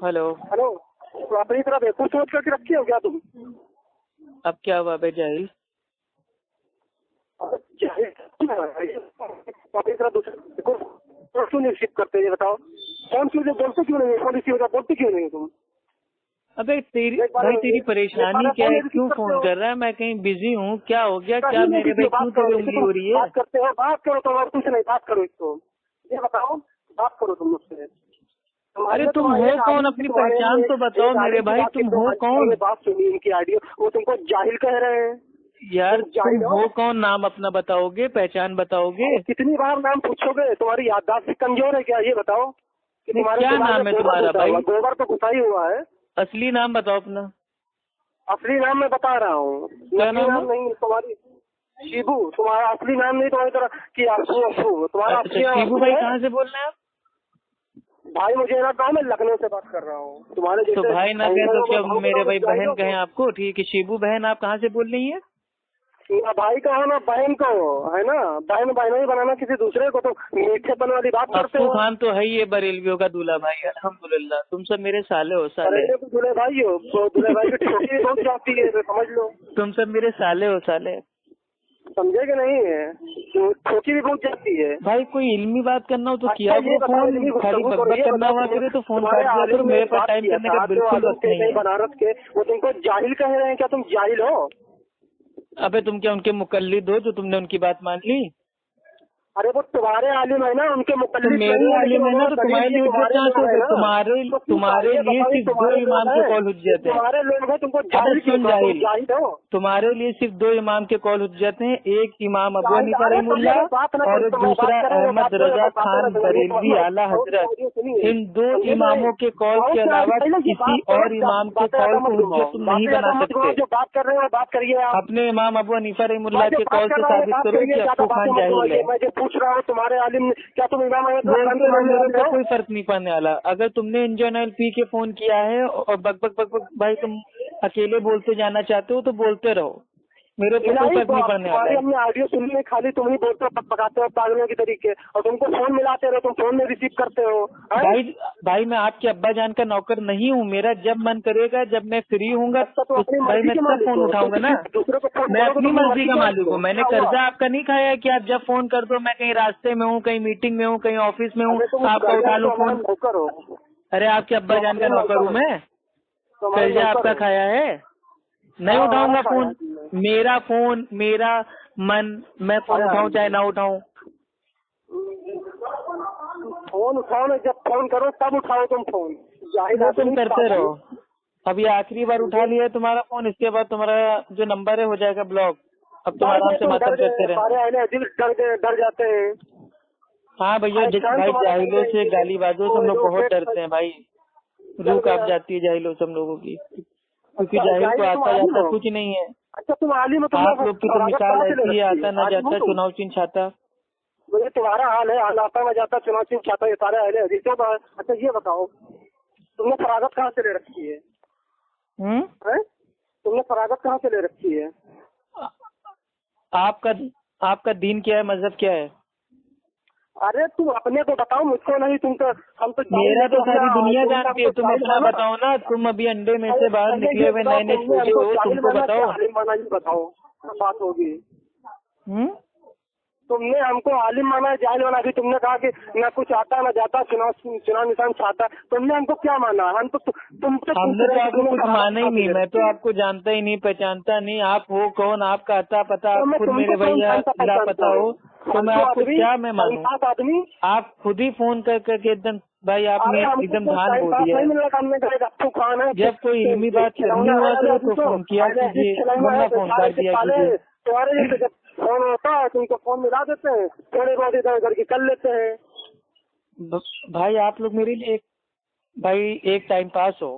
Hello. Hello, तो अपनी तरफ बेवकूफ सोच करके रखी हो क्या तुम? अब क्या हुआ बे जाहिल? अपनी तरफ दूसरे को क्यों नहीं रिसीव करते, ये बताओ। फोन क्यों बोलते क्यों नहीं, फोन रिसीव होता बोलते क्यों नहीं तुम? अबे तेरी परेशानी क्या है? क्यों फोन कर रहा है? मैं कहीं बिजी हूँ, क्या हो गया? क्या मेरे भाई क्यों तेरी उंगली हो रही है? बात करते हो, बात करो तुम, और कुछ नहीं, बात करो इसको। ये बताओ, बात करो तुम मुझसे। अरे तुम हो कौन? अपनी पहचान तो बताओ मेरे भाई, तुम हो कौन? बात सुनी इनकी ऑडियो, वो तुमको जाहिल कह रहे हैं यार। तुम हो कौन? नाम अपना बताओगे, पहचान बताओगे? कितनी बार नाम पूछोगे? तुम्हारी याददाश्त भी कमजोर है क्या? ये बताओ कि तुम्हारे क्या नाम है तुम्हारा भाई? गोबर तो घुसा ही हुआ है। असली नाम बताओ अपना। असली नाम मैं बता रहा हूँ, नाम नहीं तुम्हारी शिबू, तुम्हारा असली नाम नहीं, तुम्हारी तरह की अफू तुम्हारा। शिबू भाई कहाँ से बोल रहे हैं आप? भाई मुझे ना गाँव में लखनऊ से बात कर रहा हूँ तुम्हारे जैसे। तो भाई ना कहे तो क्या मेरे भाई बहन कहें आपको? ठीक है शिबू बहन, आप कहाँ से बोल रही है? भाई का है ना, बहन को है ना, बहन बहन ही बनाना किसी दूसरे को, तो मीठेपन वाली बात करते हो। अफू खान तो है ये बरेलवियों का दूल्हा भाई, अल्हम्दुलिल्लाह। तुम सब मेरे साले हो, साले। दूल्हे भाई हो तो दूल्हे भाई की ठोकी भी बहुत जाती है, समझ लो। तुम सब मेरे साले हो, साले। समझे कि नहीं है? ठोकी भी बहुत जाती है भाई। कोई इल्मी बात करना हो तो किया करो फोन, खाली बकबक करना हुआ करे तो फोन काट दिया करो। मेरे पास टाइम करने का बिल्कुल वक्त नहीं है। बनारस के वो तुमको जाहिल कह रहे हैं क्या? तुम जाहिल हो? अबे तुम क्या उनके मुकल्लिद हो जो तुमने उनकी बात मान ली? अरे वो तुम्हारे आलिम है ना, उनके मुकल्लिद मेरे आलिम है ना, तो तुम्हारे लिए हुज्जत कहाँ से? तुम्हारे लिए सिर्फ 2 इमाम के कॉल हुज्जत है। तुम्हारे लोग हैं, तुमको जाहिल हो। तुम्हारे लिए सिर्फ 2 इमाम के कॉल हुज्जत हैं, एक इमाम अबू हनीफा रहमुल्लाह और दूसरा अहमद रजा खान बरेलवी आला हजरत। इन 2 इमामों के कॉल के अलावा किसी और इमाम के कॉल को हुज्जत तुम नहीं बना सकते। जो बात कर रहे हो बात करिए। अपने इमाम अबू हनीफा रहमुल्लाह के कॉल से साबित करो कि अफू खान जाहिल है। पूछ रहा हूँ तुम्हारे आलिम ने क्या तुम इमाम का कोई फर्क नहीं पड़ने वाला। अगर तुमने इंजन पी के फोन किया है और बक बक बक बक भाई तुम अकेले बोलते जाना चाहते हो तो बोलते रहो, मेरे को कोई फर्क नहीं पड़ने वाला है। हमने ऑडियो सुनने में खाली तुम ही बोलते हो, पकाते हो पागलों की तरीके, और तुमको फोन मिलाते रहो, तुम फोन में रिसीव करते हो। भाई मैं आपके अब्बा जान का नौकर नहीं हूँ। मेरा जब मन करेगा, जब मैं फ्री हूँगा तो भाई मैं तब फोन उठाऊंगा ना। मैं अपनी मर्जी का मालिक हूँ। मैंने कर्जा आपका नहीं खाया है कि आप जब फोन कर दो, मैं कहीं रास्ते में हूँ, कहीं मीटिंग में हूँ, कहीं ऑफिस में हूँ, आपका उठा लूँ फोन। अरे आपके अब्बा जान का नौकर हूँ मैं? कर्जा आपका खाया है? नहीं उठाऊंगा फोन। मेरा फोन, मेरा मन, मैं फोन उठाऊं चाहे ना उठाऊं। फोन उठाओ ना, जब फोन करो तब उठाओ तुम फोन। वो तुम करते रहो। अब ये आखिरी बार उठा लिया है तुम्हारा फोन, इसके बाद तुम्हारा जो नंबर है हो जाएगा ब्लॉक। अब तुम आराम से मातम करते रहे। डर जाते हैं। हाँ भैया भाई, जाहिलों से गालीबाजों से हम लोग बहुत डरते हैं भाई। रूह कांप जाती है जाहिलों से हम लोगों की, क्योंकि जाहिल को आता जाता कुछ नहीं है। अच्छा तुम आलिम हो? आप लोग की तो मिसाल ऐसी है, आता ना जाता चुनाव चिन्ह छाता। मुझे तुम्हारा हाल है, आता ना जाता चुनाव चिन्ह छाता, ये सारे हाल है। अच्छा ये बताओ, तुमने फरागत कहाँ से ले रखी है? तुमने फरागत कहाँ से ले रखी है? आपका दीन क्या है, मजहब क्या है? अरे तुम अपने को बताओ, मुझको नहीं। तुम तो हम तो मेरा तो सारी दुनिया जानती है। तुम इतना बताओ ना, तुम अभी अंडे में से बाहर निकले हुए नए नए चूजे हो, तुमको बताओ बात होगी। तुमने हमको आलिम माना है, जाहिल माना? अभी तुमने कहा कि न कुछ आता न जाता, चुनाव निशान छाता। तुमने हमको क्या माना? हमने तो आपको कुछ माना ही नहीं। मैं तो आपको जानता ही नहीं, पहचानता नहीं। आप हो कौन? आपका अता पता आप खुद मेरे भैया पता हो तो मैं आपको क्या मैं मानूं? आदमी आप खुद ही फोन कर करके एकदम भाई आपने एकदम धान बो दिया। जब कोई इल्मी बात करनी हुआ तो फोन किया कीजिए, वरना फोन कर दिया कीजिए। तुम्हारे जैसे जब फोन होता है तुमको फोन मिला देते हैं, थोड़ी बहुत इधर उधर की कर लेते हैं। भाई आप लोग मेरे लिए एक टाइम पास हो,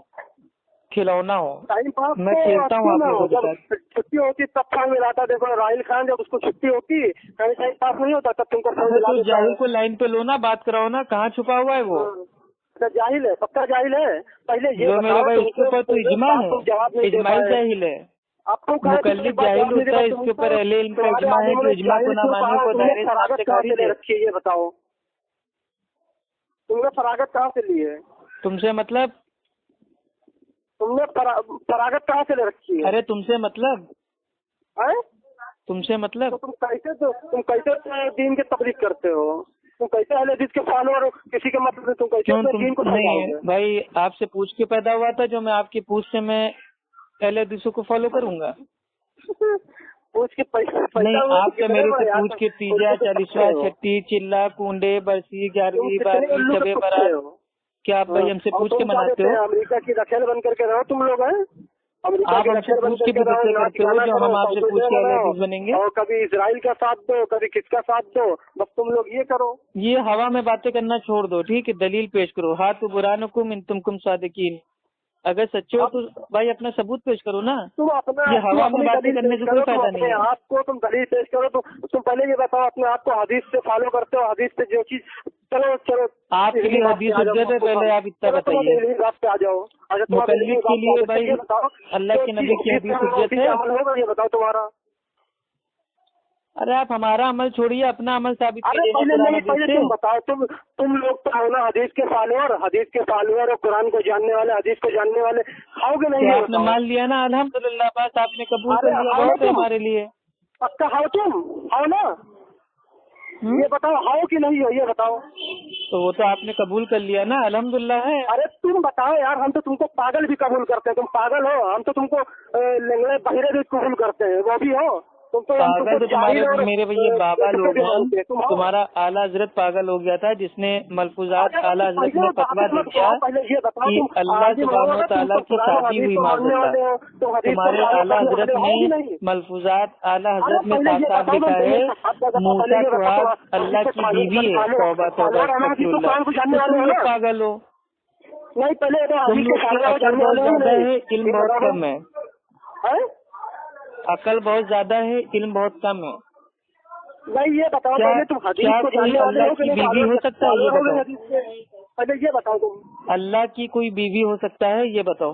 खिलौना हो। टाइम पास मैं खेलता हूँ आप लोगों के साथ। छुट्टी होती तब फोन मिलाता। देखो राहिल खान जब उसको छुट्टी होती, कहीं टाइम पास नहीं होता, तब तुमको फोन मिला देता। जाहिल को लाइन पे लो ना, बात कराओ ना। कहाँ छुपा हुआ है वो? जाहिल है, पक्का जाहिल है। पहले ये मेरा भाई उसके ऊपर तो इजमा है, इजमाइल जाहिल है। मुकल्लिद जाहिल होता है, इसके ऊपर अहले इल्म का इजमा है कि इजमा को ना मानने को दायरे से खारिज है। ये बताओ तुमने फरागत कहाँ से ली है? तुमसे मतलब तुमने फरागत कहाँ से ले रखी है? अरे तुमसे मतलब, हैं? तुमसे मतलब तो तुम कैसे दीन की तबलीग करते हो? तुम कैसे अहले हदीस के फॉलोअर हो? किसी के मतलब तुम कैसे क्यों अपने तुम दीन को नहीं समझाओगे? भाई, आपसे पूछ के पैदा हुआ था जो मैं आपकी पूछ से मैं अहले हदीसों को फॉलो करूंगा? पूछ के पैसा नहीं, हुआ तो आपसे कितने मेरे से बड़े यार, पूछ के तीजा, उनको तो चालीसवा, पूछते हो। छठी, चिल्ला, कुंडे, बरसी, तुम 11वीं, कितने 12वीं, उल्लू के शबे कुत्ते बारात, हो? क्या आप भाई हमसे और पूछ के तुम क्या मनाते कहते हैं, हो? अमेरिका की रखेल बन करके रहो तुम लोग, हैं? अमेरिका आप की हमसे रखेल बन पूछ के करके भी रहो, गुस्से नाच करते हो गाना जो करो, हम आपसे सऊदी पूछ के अहले बनाओ, हदीस बनेंगे? और कभी इसराइल का साथ दो, कभी किसका साथ दो, बस तुम लोग ये करो। ये हवा में बातें करना छोड़ दो, ठीक है? दलील पेश करो। हाथ बुरानुकुम इन तुमकुम सादिकीन, अगर सच्चे हो तो भाई अपना सबूत पेश करो ना। तुम अपना ये तुम हवा में अपनी बातें दलील करने पेश से करो, कोई तुम फायदा अपने नहीं है। आप को तुम दलील पेश करो। तुम पहले ये बताओ अपने आप को हदीस से फॉलो करते हो, हदीस से जो चीज, चलो आपके लिए हदीस हुज्जत है, पहले आप इतना बताइए। इल्मी बात पे आ जाओ। अच्छा तुम मुकल्लिद के लिए भाई ये बताओ, अल्लाह के नबी की हदीस हुज्जत है। अमल होगा, ये बताओ तुम्हारा। अरे आप हमारा अमल छोड़िए, अपना अमल साबित अरे कीजिए ना पहले कुरान नहीं, हदीस पहले से। तुम बताओ, तुम लोग तो हो ना हदीस के फॉलोअर और कुरान को जानने वाले, हदीस को जानने वाले, खाओगे नहीं? तो ये आपने बताओ। मान लिया ना, अल्हम्दुलिल्लाह, बस आपने कबूल अरे कर लिया, आओ ना बहुत है तुम, हमारे लिए। पक्का हाओ तुम, हाओ ना? ये बताओ हाओ कि नहीं हो, ये बताओ। तो वो तो आपने कबूल कर लिया ना, अल्हम्दुलिल्लाह है। अरे तुम बताओ यार, हम तो तुमको पागल भी कबूल करते हैं, तुम पागल हो। हम तो तुमको लंगड़े बहिरे भी कबूल करते हैं, वो भी हो तुम तो। हम पागल तुमको तो तुम्हारे जाहिल और मेरे भैया बाबा बेवकूफ लोग भी हैं। मानते हैं, तुम हो। तुम्हारा आला हजरत पागल हो गया था, जिसने मलफूजात अरे आला हजरत पहले ने फतवा दे मत दिया सुनाओ, पहले ये बताओ कि तुम अल्लाह आदमी सुब्हानो हो, तुम तआला तो की कुरान शादी हदीस हुई को मानने माज़अल्लाह। वाले हो, तुम हदीस को तुम्हारे फॉलो आला करने हजरत वाले हो कि ने नहीं? मलफूजात आला अरे हजरत ने पहले ये साफ साफ बताओ, लिखा पहले है, मूसा ये बताओ, सुहाग अल्लाह की बीवी है। तौबा तौबा अस्तगफिरुल्लाह। कुरान को जानने तो वाले तुम हो लोग ना? पागल हो। नहीं, पहले तो तुम हदीस लोग के की फॉलो अकल जानने बहुत वाले हो ज्यादा नहीं? है, इल्म ये बहुत बताओ। कम है। हैं? अकल बहुत ज्यादा है, इल्म बहुत कम है। नहीं, ये बताओ क्या पहले तुम हदीस क्या को कोई जानने वाले अल्लाह हो कि की नहीं? बीवी हो सकता है, ये फॉलोअर हो गए बताओ। हदीस के? पहले ये बताओ तुम। अल्लाह की कोई बीवी हो सकता है, ये बताओ।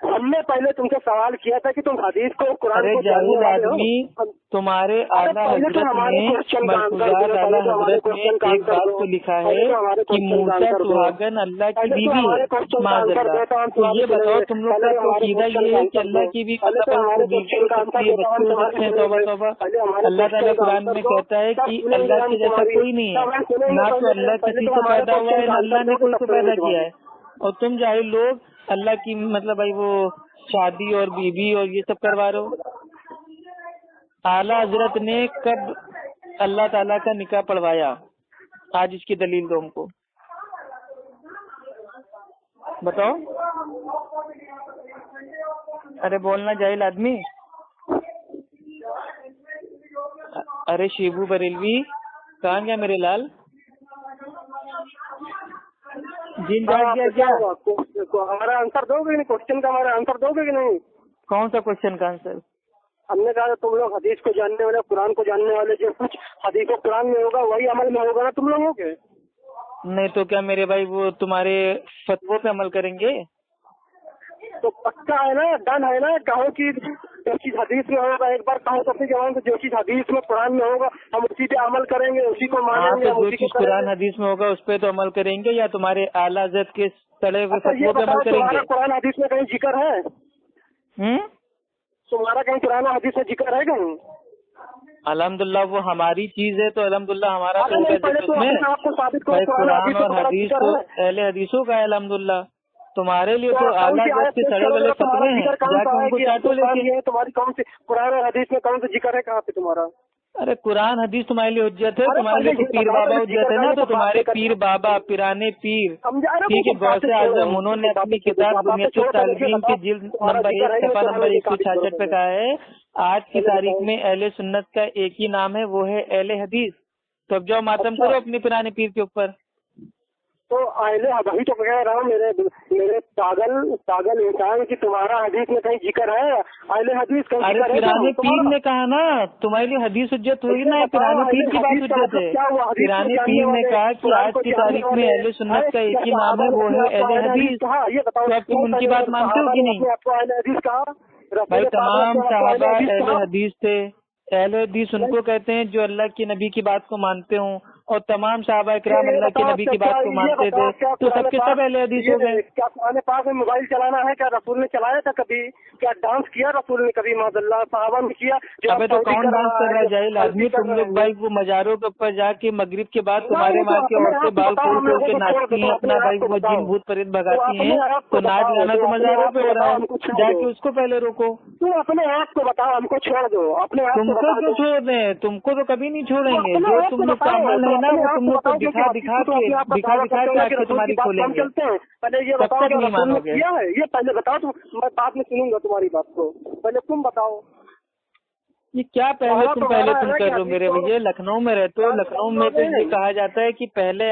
हमने पहले तुमसे सवाल किया था कि तुम हदीस को कुरान अरे को जानने जाहिल वाले हो। आदमी, तुम्हारे अरे आला पहले तो हजरत हमारे ने क्वेश्चन का आंसर मलफूजात दो, आला पहले तो हमारे हजरत ने क्वेश्चन का एक आंसर बात दो, तो लिखा पहले है तो हमारे कि क्वेश्चन का मूसा आंसर दो, सुहागन अल्लाह की पहले तो बीवी हमारे है, क्वेश्चन का आंसर माज़अल्लाह। दो, तो हम तो तुम्हारी ये बताओ, सुनेंगे। तुम लोग पहले का हमारे अकीदा क्वेश्चन ये का है कि आंसर अल्लाह दो, की भी पहले तो मतलब हमारे वो बीवी क्वेश्चन हो का सकती आंसर है, दो, तो बच्चे हम हो तुम्हारी सकते हैं। तौबा सुनेंगे। तौबा। पहले हमारे अल्लाह ताला क्वेश्चन का कुरान आंसर में दो, कहता है तब कि सुनेंगे अल्लाह हम के जैसा तुम्हारी, कोई नहीं है, तब हम सुनेंगे। ना तो पहले अल्लाह पहले किसी तो से हमारे पैदा हुआ क्वेश्चन है, का ना आंसर अल्लाह ने दोगे, कोई तब को सुनेंगे पैदा किया तुम्हारी। है। और तुम जाहिल लोग अल्लाह की मतलब भाई वो शादी और बीबी और ये सब करवा रहे हो। आला हजरत ने कब अल्लाह ताला का निकाह पढ़वाया? आज इसकी दलील दो हमको, बताओ। अरे बोलना जाहिल आदमी। अरे शिबू बरेलवी, कहाँ गया मेरे लाल? जिन जाग गया क्या? हमारा आंसर दोगे नहीं? क्वेश्चन का हमारा आंसर दोगे कि नहीं? कौन सा क्वेश्चन का आंसर? हमने कहा तुम लोग हदीस को जानने वाले, कुरान को जानने वाले, जो कुछ हदीस और कुरान में होगा वही अमल में होगा ना तुम लोगों के। नहीं तो क्या मेरे भाई वो तुम्हारे फतवों पे अमल करेंगे? तो पक्का है ना, डन है ना? कहो कि जो चीज हदीस में होगा, एक बार कहो तो अपनी जवान से जो चीज हदीस में कुरान में होगा हम उसी पे अमल करेंगे, उसी को हाँ, मानेंगे, तो हम जो उसी को चीज कुरान करेंगे। हदीस में होगा उस पे तो अमल करेंगे, या तुम्हारे आला हजरत के सड़े हुए अच्छा ये फतवों पे अमल बताओ, करेंगे? तुम्हारा कुरान हदीस में कहीं जिक्र है? तुम्हारा कहीं कुरान हदीस में जिक्र है कहीं? अल्हम्दुलिल्लाह वो हमारी चीज है तो अल्हम्दुलिल्लाह हमारा अरे तो नहीं, होगा पहले तो उसमें। अपने आप को साबित करो, भाई कुरान कुरान हदीस में और तुम्हारा हदीस जिक्र तो है? अहले हदीसों का है अल्हम्दुलिल्लाह। तुम्हारे लिए तो कौन आला सी हजरत आयत के पेश सड़े करोगे वाले तो तुम्हारा फतवे हैं, जिक्र कौन सा जाके है उनको कि चाटो कुरान लेके। ये है? तुम्हारी कौन सी कुरान और हदीस में कौन सा जिक्र है? कहाँ पे तुम्हारा? अरे कुरान हदीस तुम्हारे लिए हुज्जत है, अरे तुम्हारे लिए पहले तो ये पीर बताओ, बाबा पहले हुज्जत जिक्र है का ना, ये तो तो तुम्हारे बात पीर बाबा पिराने पीर, समझा रहे ठीक है, हो? गौसे आजम, उन्होंने अपनी किताब बुनियत तालीम की जिल्द नंबर 1 सफा नंबर 166 पे कहा है आज की तारीख में अहले सुन्नत का एक ही नाम है, वो है अहले हदीस। तो अब जाओ मातम करो अपने पुराने पीर के ऊपर। तो अहले वही तो कह रहा हूँ मेरे पागल इंसान की तुम्हारा हदीस में कहीं जिक्र है? अहले हदीस कहीं अरे जिक्र है? पिराने पीर ने कहा ना, तुम्हारे लिए हदीस हुज्जत हुई ना, पिराने पीर की बात हुज्जत है। पिराने पीर ने कहा कि आज की तारीख में अहले सुन्नत का एक ही नाम है, वो है अहले हदीस। ये बताओ, तो अब तुम उनकी बात मानते हो कि नहीं? आपको अहले हदीस कहा? भाई तमाम साहबा अहले हदीस थे। अहले हदीस उनको कहते हैं जो अल्लाह के नबी की बात को मानते हों और तमाम सहाबा इकराम अल्लाह के नबी की बात को मानते थे, तो सबके सब अहले हदीस हो गए। क्या कुरान पाक में मोबाइल चलाना है? क्या रसूल ने चलाया था कभी? क्या डांस किया रसूल ने कभी? माज़अल्लाह सहाबा ने किया? अबे तो कौन डांस कर रहा है जाहिल आदमी? तुम लोग भाई वो मजारों के ऊपर जाके मगरिब के बाद तुम्हारे माँ की औरतें बाल खोल खोल के नाचती हैं, अपना भाई वो जिन भूत प्रेत भगाती हैं, तो नाच गाना तो मजारों पे हो रहा है, जाके उसको पहले रोको। तुम अपने आप को बताओ, हमको छोड़ दो। अपने आप तुमको क्यों छोड़ दें? तुमको तो कभी नहीं छोड़ेंगे। जो तुम लोग का अमल है ना, वो तुम लोग को दिखा दिखा के आके तुम्हारी खोलेंगे। पहले ये तब बताओ तक कि नहीं रसूल ने मानोगे। किया है? ये पहले बताओ, तुम मैं बाद में सुनूंगा तुम्हारी बात को, पहले तुम बताओ। ये क्या तुम कर रहे हो मेरे भैया? लखनऊ में रहते हो, लखनऊ में तो ये कहा जाता है कि पहले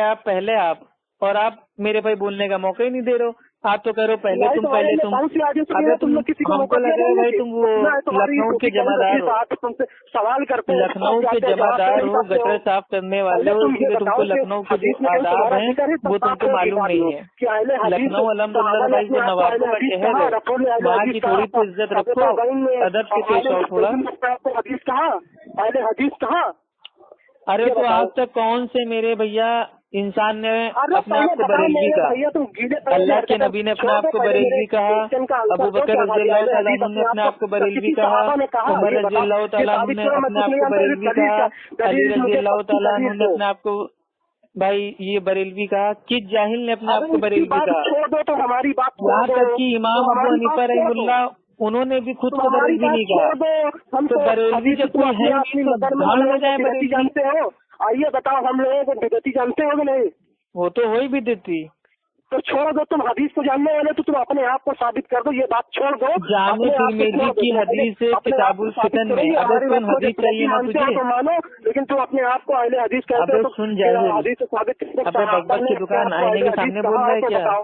आप, और आप मेरे भाई बोलने का मौका ही नहीं दे रहे हो। आप तो कह रहे हो पहले तुम। अबे तुम हमको लगे भाई तुम वो लखनऊ के जमादार हो, तुमसे सवाल करते हैं, लखनऊ के जमादार हो, गटर साफ करने वाले हो, इसलिए तुमको लखनऊ के जो आदाब हैं वो तुमको मालूम नहीं है। लखनऊ अल्हम्दुलिल्लाह भाई जो नवाबों का शहर है, वहाँ की थोड़ी तो इज्जत रखो, अदब से पेश आओ थोड़ा। हदीस कहाँ? पहले हदीस कहाँ? अरे तो आज तक कौन से मेरे भैया इंसान ने अपने आप को बरेलवी कहा? अल्लाह के नबी ने अपने आप को बरेलवी कहा, अबू बकर रज़ियल्लाहु तआला अन्हु ने अपने आप को बरेलवी कहा, उमर रज़ियल्लाहु तआला अन्हु ने अपने आप को बरेलवी कहा, अली रज़ियल्लाहु तआला अन्हु ने अपने आप को भाई ये बरेलवी कहा। किस जाहिल ने अपने आप को बरेलवी कहा? यहाँ तक कि इमाम अबू हनीफा रहमतुल्लाह उन्होंने भी खुद को बरेलवी नहीं कहा। तो बरेलवी जब कोई है नहीं तो भाड़ में जाए बरेलवी। जानते हो? आइए बताओ, हम लोगों को बिदअती जानते हो कि नहीं? वो तो हो ही बिदअती। तो छोड़ दो, तुम हदीस को जानने वाले तो तुम अपने आप को साबित कर दो, ये बात छोड़ दो। जामे तिरमिज़ी की हदीस है किताबुल फितन में। अगर सुन हदीस चाहिए ना तुझे तो मानो, लेकिन तुम अपने आप को अहले हदीस कहते हो तो सुन जाहिल। हदीस साबित। अबे बकबक की दुकान आईने के सामने बोल रहा है क्या?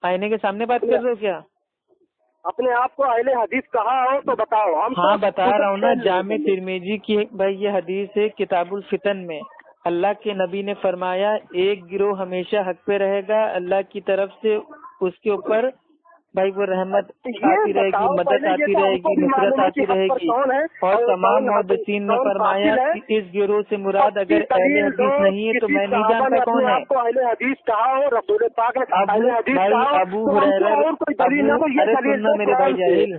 आईने के सामने बात कर रहे हो क्या? अपने आप को अहले हदीस कहा हो तो बताओ। हम हाँ बता रहा हूँ ना, जामे तिरमिज़ी की भाई ये हदीस है किताबुल फितन में। अल्लाह के नबी ने फरमाया एक गिरोह हमेशा हक पे रहेगा, अल्लाह की तरफ से उसके ऊपर भाई वो रहमत आती रहेगी, मदद आती रहेगी, नुसरत आती रहेगी। और तमाम मुहद्दिसीन ने फरमाया कि इस गिरोह से मुराद अगर अहले हदीस नहीं है तो मैं नहीं जानता कौन है। अबू हुरैरा, अरे सुनना मेरे भाई जाहिल,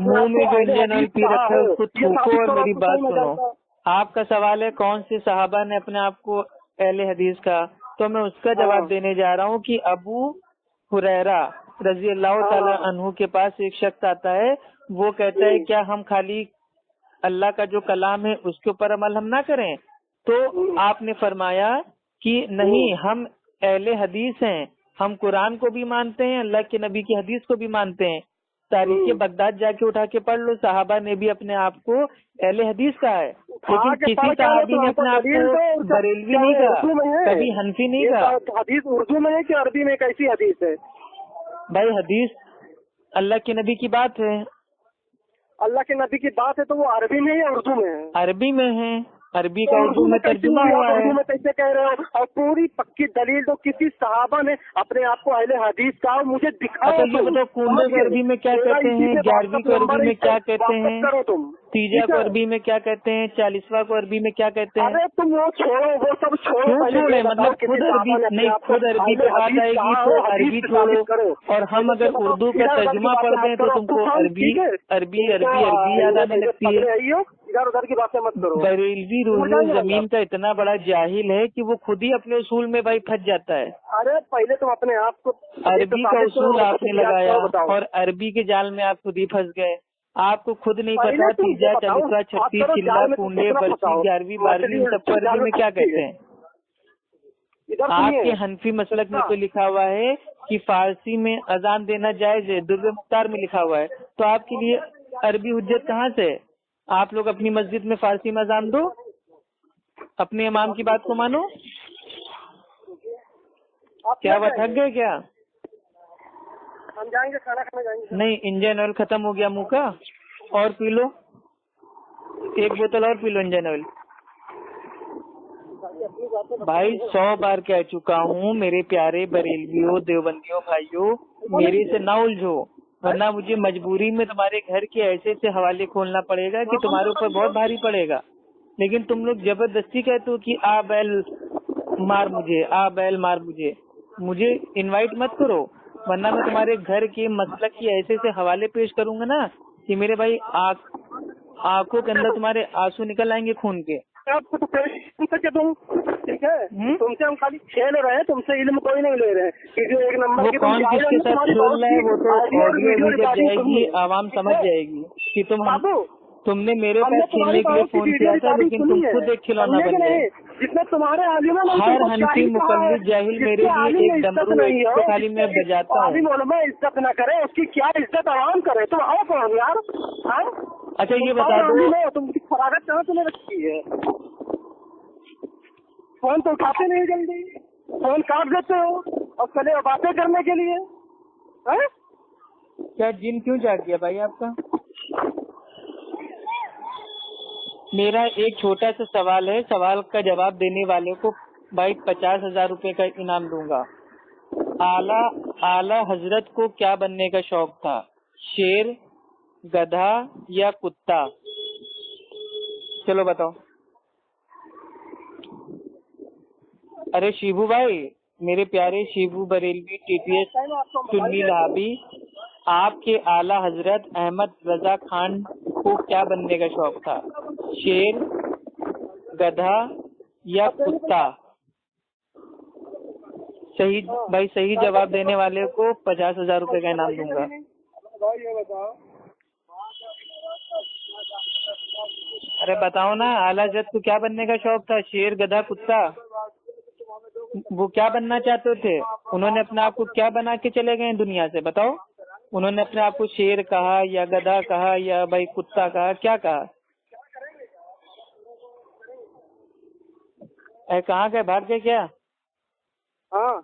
मुंह में जो इंजन ऑयल पी रखा है उसको थूको और मेरी बात सुनो। आपका सवाल है कौन से सहाबा ने अपने आप को अहले हदीस कहा, तो मैं उसका जवाब देने जा रहा हूँ कि अबू हुरैरा रज़ियल्लाहु ताला अन्हु के पास एक शख्स आता है, वो कहता है क्या हम खाली अल्लाह का जो कलाम है उसके ऊपर अमल हम ना करें? तो आपने फरमाया कि नहीं, हम अहले हदीस हैं, हम कुरान को भी मानते हैं, अल्लाह के नबी की हदीस को भी मानते हैं। तारीख बगदाद जाके उठा के पढ़ लो, सहाबा ने भी अपने आप को अहले हदीस कहा है, लेकिन किसी सहाबी ने अपने आप को बरेलवी नहीं कहा, कभी हनफी नहीं कहा। हदीस उर्दू में है कि अरबी में? कैसी हदीस है भाई? हदीस अल्लाह के नबी की बात है। अल्लाह के नबी की बात है तो वो अरबी में है या उर्दू में है? अरबी में है, अरबी का उर्दू में तर्जुमा हुआ है। उर्दू में कैसे कह रहे हो? और पूरी पक्की दलील तो किसी सहाबा ने अपने आप को अहले हदीस कहा, मुझे दिखाओ। अच्छा ये बताओ, कुंडे को अरबी में क्या कहते हैं, 11वीं को अरबी में क्या कहते हैं, करो तुम तीजा को अरबी में क्या कहते हैं, 40वां को अरबी में क्या कहते हैं? अरे तुम वो छोड़ो, वो सब छोड़ो। क्यों छोड़े? मतलब खुद अरबी नहीं, खुद अरबी पे बात आएगी तो अरबी छोड़ो, और हम अगर उर्दू का तर्जुमा पढ़ दें तो तुमको अरबी अरबी अरबी अरबी याद आने लगती है। इधर उधर की बातें मत करो। बरेलवी रूहुल जमीन का इतना बड़ा जाहिल है कि वो खुद ही अपने उसूल में भाई फंस जाता है। अरे पहले तुम अपने आप को, अरबी का उसूल आपने लगाया और अरबी के जाल में आप खुद ही फंस गए। आपको खुद नहीं पता तीजा, 40वां, 36, चिल्ला, कुंडे, बरसी, 11वीं, 12वीं, इन सबको अरबी में क्या कहते हैं? आपके हनफी मसलक में तो लिखा हुआ है कि फारसी में अजान देना जायज है, दुर्र मुख्तार में लिखा हुआ है, तो आपके लिए अरबी हुज्जत कहाँ से? आप लोग अपनी मस्जिद में फारसी में अजान दो, अपने इमाम की बात को मानो। क्या वह थक गए क्या? हम जाएंगे, खाना खाने जाएंगे। नहीं, इंजन ऑयल खत्म हो गया मुंह का, और पी लो, एक बोतल और पी लो इंजन ऑयल। भाई 100 बार कह चुका हूँ मेरे प्यारे बरेलवियों, देवबंदियों भाइयों, मेरे से ना उलझो, वरना मुझे मजबूरी में तुम्हारे घर के ऐसे हवाले खोलना पड़ेगा कि तुम्हारे ऊपर बहुत भारी पड़ेगा। لیکن تم لوگ زبردستی کہتے ہو کہ آ بیل مار مجھے، آ بیل مار مجھے. مجھے انوائٹ مت کرو، ورنہ میں تمہارے گھر کے مسلک کی ایسے سے حوالے پیش کروں گا نا کہ میرے بھائی آنکھوں کے اندر تمہارے آنسو نکل آئیں گے خون کے. آپ کو تو ٹھیک ہے، تم سے ہم خالی کھیل رہے ہیں، تم سے علم کوئی نہیں لے رہے ہیں. ایک نمبر وہ کی کون کس کے ساتھ کھیل رہا ہے وہ تو آڈیو بھی جب جائے گی عوام سمجھ جائے گی کہ تم نے میرے پاس کھیلنے کے لیے فون کیا تھا، لیکن تم خود ایک کھلونا بن گئے. جس میں تمہارے عالم ہر ہنسی مقلد جاہل میرے لیے ایک ڈمرو ہے جس کو خالی میں بجاتا ہوں. عالم علماء عزت نہ کرے، اس کی کیا عزت عوام کرے؟ تم آؤ کون یار؟ اچھا یہ بتا دو، تم کی فراغت کہاں تمہیں رکھی ہے؟ فون تو اٹھاتے نہیں جلدی، فون کاٹ دیتے ہو اور چلے باتیں کرنے کے لیے. کیا جن کیوں جاگ گیا بھائی آپ کا؟ میرا ایک چھوٹا سا سوال ہے، سوال کا جواب دینے والے کو بھائی 50,000 روپے کا انعام دوں گا. اعلیٰ حضرت کو کیا بننے کا شوق تھا؟ شیر، گدھا یا کتا؟ چلو بتاؤ. ارے شیبو بھائی، میرے پیارے شیبو بریلوی ٹی ٹی ایس سنی لہابی، آپ کے اعلیٰ حضرت احمد رضا خان کو کیا بننے کا شوق تھا؟ شیر، گدھا یا کتا؟ صحیح جواب دینے والے کو 50,000 روپے کا انعام دوں گا. ارے بتاؤ نا، اعلیٰ حضرت کو کیا بننے کا شوق تھا؟ شیر، گدھا، کتا؟ وہ کیا بننا چاہتے تھے؟ انہوں نے اپنے آپ کو کیا بنا کے چلے گئے دنیا سے؟ بتاؤ. انہوں نے اپنے آپ کو شیر کہا یا گدھا کہا یا بھائی کتا کہا، کیا کہا؟ کہاں گئے؟ بھاگ گئے کیا؟ ہاں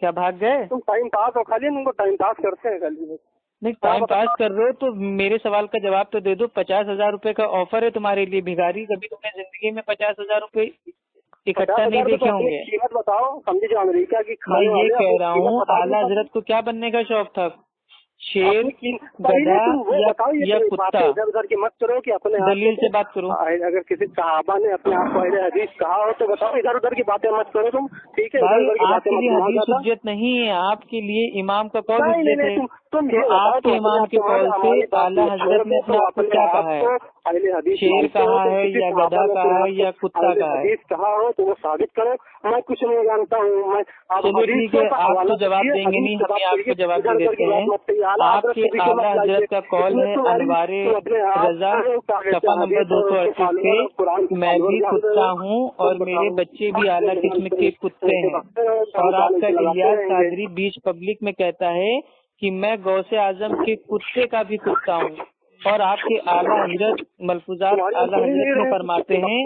کیا بھاگ گئے؟ تم ٹائم پاس ہو خالی، ان کو ٹائم پاس کرتے ہیں خالی. نہیں ٹائم پاس کر رہے ہو تو میرے سوال کا جواب تو دے دو. 50,000 روپے کا آفر ہے تمہارے لیے. بھگاری کبھی تم نے زندگی میں 50,000 روپے اکٹھا نہیں دیکھے ہوں گے. قیمت بتاؤ، سمجھے جو امریکہ کی میں یہ کہہ رہا ہوں اعلیٰ حضرت کو کیا بننے کا شوق تھا؟ شیر، گدھا یا کتا؟ ادھر ادھر کی مت کرو کہ اپنے دلیل سے بات کرو. اگر کسی صحابہ نے اپنے آپ کو اہل حدیث کہا ہو تو بتاؤ. ادھر ادھر کی باتیں مت کرو تم، ٹھیک ہے؟ آپ کے لیے حدیث حجت نہیں ہے، آپ کے لیے امام کا قول حجت ہے. تو آپ کے امام کے قول سے اعلیٰ حضرت نے اپنے آپ کو کیا کہا ہے؟ شیر کہا ہے یا گدھا کہا ہے یا کتا کہا ہے؟ کہا ہو تو وہ ثابت کرو. میں کچھ نہیں جانتا ہوں. چلیے ٹھیک ہے، آپ تو جواب دیں گے نہیں، ہم آپ کو جواب دے دیتے ہیں. آپ کے اعلیٰ حضرت کا قول ہے انوار رضا صفحہ نمبر 238 پہ، میں بھی کتا ہوں اور میرے بچے بھی اعلیٰ قسم کے کتے ہیں. اور آپ کا الیاس قادری بیچ پبلک میں کہتا ہے کہ میں غوث اعظم کے کتے کا بھی کتا ہوں. اور آپ کے اعلیٰ حضرت ملفوظات اعلیٰ حضرت میں فرماتے ہیں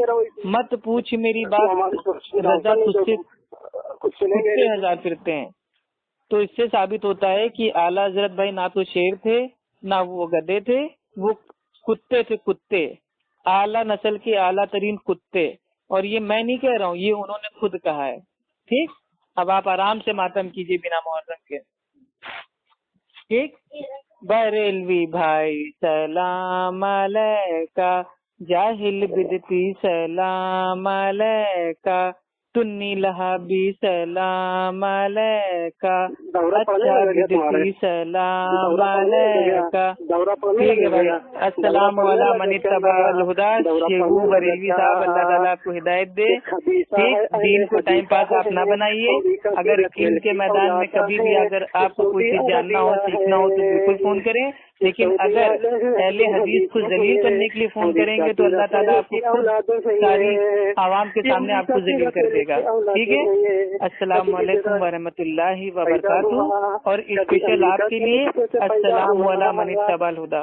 مت پوچھ میری بات رضا تجھ سے کتے ہزار پھرتے ہیں. تو اس سے ثابت ہوتا ہے کہ اعلیٰ حضرت بھائی نہ تو شیر تھے نہ وہ گدھے تھے، وہ کتے تھے. کتے، اعلیٰ نسل کے اعلیٰ ترین کتے. اور یہ میں نہیں کہہ رہا ہوں، یہ انہوں نے خود کہا ہے. ٹھیک، اب آپ آرام سے ماتم کیجیے بنا محرم کے. ٹھیک. بریلوی بھائی سلام علیکہ، جاہل بدتی سلام علیکہ، سنی لہابی سلام علیکہ، اچھا بدتی سلام علیکہ. ٹھیک ہے بھائی. السلام علیکم من اتبع الہدی. شیخو بریلوی صاحب اللہ تعالیٰ آپ کو ہدایت دے. ٹھیک، دین کو ٹائم پاس آپ نہ بنائیے. اگر ان کے میدان میں کبھی بھی اگر آپ کو کوئی چیز جاننا ہو سیکھنا ہو تو بالکل فون کریں. لیکن اگر اہل حدیث کو ذلیل کرنے کے لیے فون کریں گے تو اللہ تعالیٰ آپ کو خود ساری عوام کے سامنے آپ کو ذلیل کر دے گا. ٹھیک ہے. السلام علیکم ورحمۃ اللہ وبرکاتہ. اور اسپیشل آپ کے لیے السلام علیکم من اتبع الہدی.